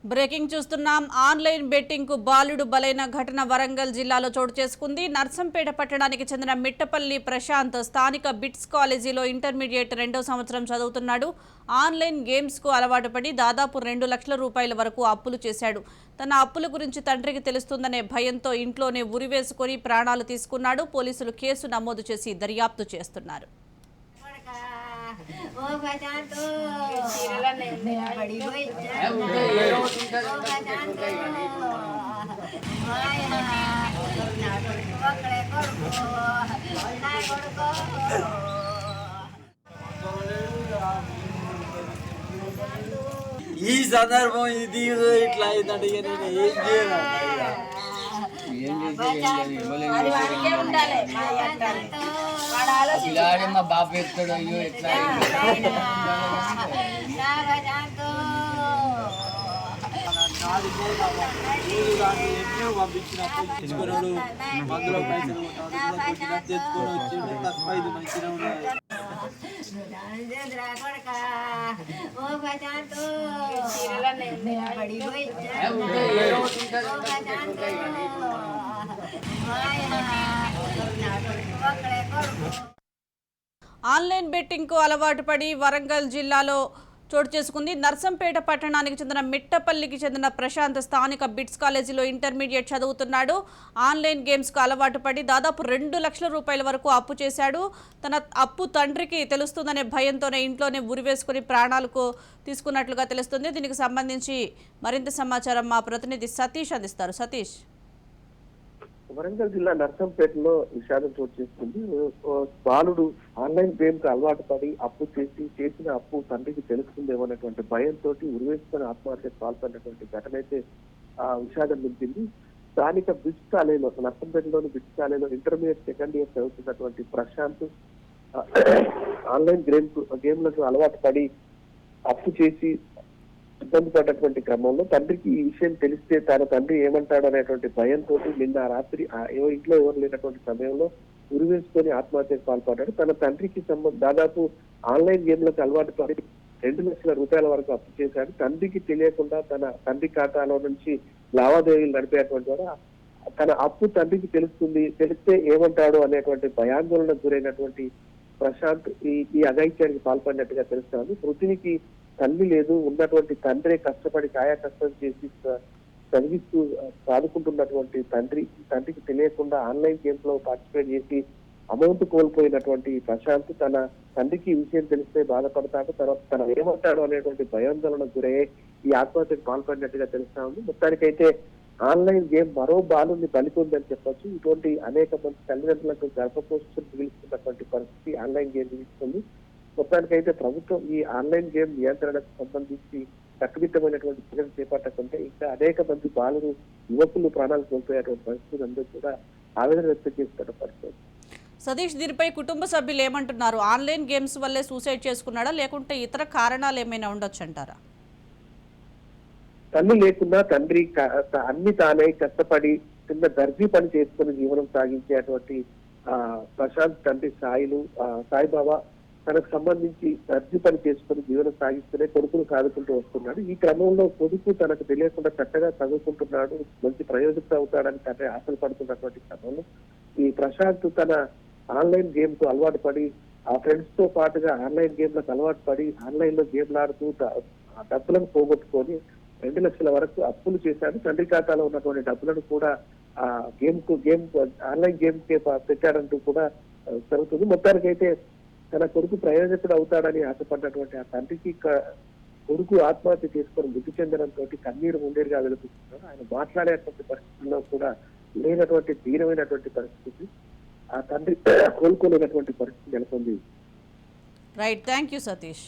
Breaking చూస్తున్నాం. Online betting కు బాలుడు బలైన ఘటన వరంగల్ జిల్లాలో చోటు చేసుకుంది. నర్సంపేట పట్టణానికి చెందిన మిట్టపల్లి ప్రశాంత్ స్థానిక బిట్స్ కాలేజీలో ఇంటర్మీడియట్ 2వ సంవత్సరం చదువుతున్నాడు. ఆన్లైన్ గేమ్స్ కు అలవాటు పడి దాదాపు 2 లక్షల రూపాయల వరకు అప్పులు చేశాడు. తన అప్పుల గురించి తండ్రికి తెలుస్తుందనే భయంతో ఇంట్లోనే ఉరివేసుకొని ప్రాణాలు తీసుకున్నాడు. పోలీసులు కేసు నమోదు చేసి దర్యాప్తు చేస్తున్నారు. ओ बजान तो बड़ी हुई ఈ సందర్భం ఇది ఇట్లా అయిందంటే నేను ఏం చేయాలి మా బాబు ఎత్తాడు అయ్యో ఎట్లా పంపించినప్పుడు మందులో పైసలు తెచ్చుకొని వచ్చి తక్కువ ఇది మంచిగా ఉన్నాయి. ఆన్లైన్ బెట్టింగ్ కు అలవాటు పడి వరంగల్ జిల్లాలో చోటు చేసుకుంది. నర్సంపేట పట్టణానికి చెందిన మిట్టపల్లికి చెందిన ప్రశాంత్ స్థానిక బిట్స్ కాలేజీలో ఇంటర్మీడియట్ చదువుతున్నాడు. ఆన్లైన్ గేమ్స్ కు అలవాటు పడి దాదాపు 2 లక్షల రూపాయల వరకు అప్పు చేశాడు. తన అప్పు తండ్రికి తెలుస్తుందనే భయంతోనే ఇంట్లోనే ఉరివేసుకుని ప్రాణాలకు తీసుకున్నట్లుగా తెలుస్తుంది. దీనికి సంబంధించి మరింత సమాచారం మా ప్రతినిధి సతీష్ అందిస్తారు. సతీష్. వరంగల్ జిల్లా నర్సంపేటలో విషాదం చోటు చేసుకుంది. బాలుడు ఆన్లైన్ గేమ్ కు అలవాటు పడి అప్పు చేసిన అప్పు తండ్రికి తెలుస్తుందేమోనటువంటి భయంతో ఉరివేసుకొని ఆత్మహత్యకు పాల్పడినటువంటి ఘటన అయితే విషాదం నింపింది. స్థానిక బిట్స్ కాలేజీలో నర్సంపేటలోని బిట్స్ కాలేజీలో ఇంటర్మీడియట్ సెకండ్ ఇయర్ చదువుతున్నటువంటి ప్రశాంత్ ఆన్లైన్ గేమ్లకు అలవాటు పడి అప్పు చేసి ఇబ్బంది పడ్డటువంటి క్రమంలో తండ్రికి ఈ విషయం తెలిస్తే తన తండ్రి ఏమంటాడు అనేటువంటి భయంతో నిన్న రాత్రి ఇంట్లో ఎవరు లేనటువంటి సమయంలో ఉరివేసుకొని ఆత్మహత్యకు పాల్పడ్డాడు. తన తండ్రికి దాదాపు ఆన్లైన్ గేమ్లకు అలవాటు పడి 2 లక్షల రూపాయల వరకు అప్పు చేశాడు. తండ్రికి తెలియకుండా తన తండ్రి ఖాతాలో నుంచి లావాదేవీలు నడిపేటువంటి వారు తన అప్పు తండ్రికి తెలిస్తే ఏమంటాడు అనేటువంటి భయాందోళనకు గురైనటువంటి ప్రశాంత్ ఈ అఘాయిత్యానికి పాల్పడినట్టుగా తెలుస్తోంది. మృతునికి తల్లి లేదు, ఉన్నటువంటి తండ్రి కష్టపడి కాయా కష్టం చేసి చదివిస్తూ సాదుకుంటున్నటువంటి తండ్రికి తెలియకుండా ఆన్లైన్ గేమ్స్ లో పార్టిసిపేట్ చేసి అమౌంట్ కోల్పోయినటువంటి ప్రశాంత్ తన తండ్రికి ఈ విషయం తెలిస్తే బాధపడతాడు, తర్వాత తన ఏమంటాడు అనేటువంటి భయాందోళనకు గురయ్యే ఈ ఆత్మహత్యకు పాల్పడినట్టుగా తెలుస్తా ఉంది. మొత్తానికైతే ఆన్లైన్ గేమ్ మరో బాలుని బలికొందని చెప్పొచ్చు. ఇటువంటి అనేక మంది తల్లిదండ్రులకు గర్భపోషణ మిగిలిస్తున్నటువంటి పరిస్థితి ఆన్లైన్ గేమ్ మిగిలిస్తుంది. మొత్తానికైతే ప్రభుత్వం ఈ ఆన్లైన్ గేమ్ నియంత్రణకు సంబంధించి కట్టుదిట్టమైనటువంటి చర్యలు చేపట్టకుంటే ఇంకా అనేక మంది బాలురు యువకులు ప్రాణాలు కోల్పోయేటువంటి పరిస్థితులు అందరూ కూడా ఆవేదన వ్యక్తం చేస్తున్న పరిస్థితి. సతీష్, దీనిపై కుటుంబ సభ్యులు ఏమంటున్నారు? ఆన్లైన్ గేమ్స్ వల్లే సూసైడ్ చేసుకున్నాడా లేకుంటే ఇతర కారణాలు ఏమైనా ఉండొచ్చు అంటారా? తల్లి లేకున్నా తండ్రి అన్ని తానే కష్టపడి చిన్న దర్జీ పని చేసుకుని జీవనం సాగించేటువంటి ప్రశాంత్ తండ్రి సాయిబాబా తనకు సంబంధించి దర్జీ పని చేసుకుని జీవనం సాగిస్తూనే కొడుకును సాదుకుంటూ వస్తున్నాడు. ఈ క్రమంలో కొడుకు తనకు తెలియకుండా చక్కగా చదువుకుంటున్నాడు, మంచి ప్రయోజకుడు అవుతాడని తండ్రి ఆశలు పడుతున్నటువంటి క్రమంలో ఈ ప్రశాంత్ తన ఆన్లైన్ గేమ్ కు అలవాటు పడి ఆ ఫ్రెండ్స్ తో పాటుగా ఆన్లైన్ గేమ్లకు అలవాటు పడి ఆన్లైన్ లో గేమ్లాడుతూ డబ్బులను పోగొట్టుకొని 2 లక్షల వరకు అప్పులు చేశాడు. తండ్రి ఖాతాలో ఉన్నటువంటి డబ్బులను కూడా ఆన్లైన్ గేమ్ కే పెట్టాడంటూ కూడా జరుగుతుంది. మొత్తానికైతే తన కొడుకు ప్రయోజకుడు అవుతాడని ఆశపడ్డటువంటి ఆ తండ్రికి కొడుకు ఆత్మహత్య చేసుకొని మృతి చెందడంతో కన్నీరు ముండేరుగా వెలుపుతున్నాడు. ఆయన మాట్లాడేటువంటి పరిస్థితుల్లో కూడా లేనటువంటి దీనమైనటువంటి పరిస్థితి, ఆ తండ్రి కోలుకోలేనటువంటి పరిస్థితి నెలకొంది. Right, thank you Satish.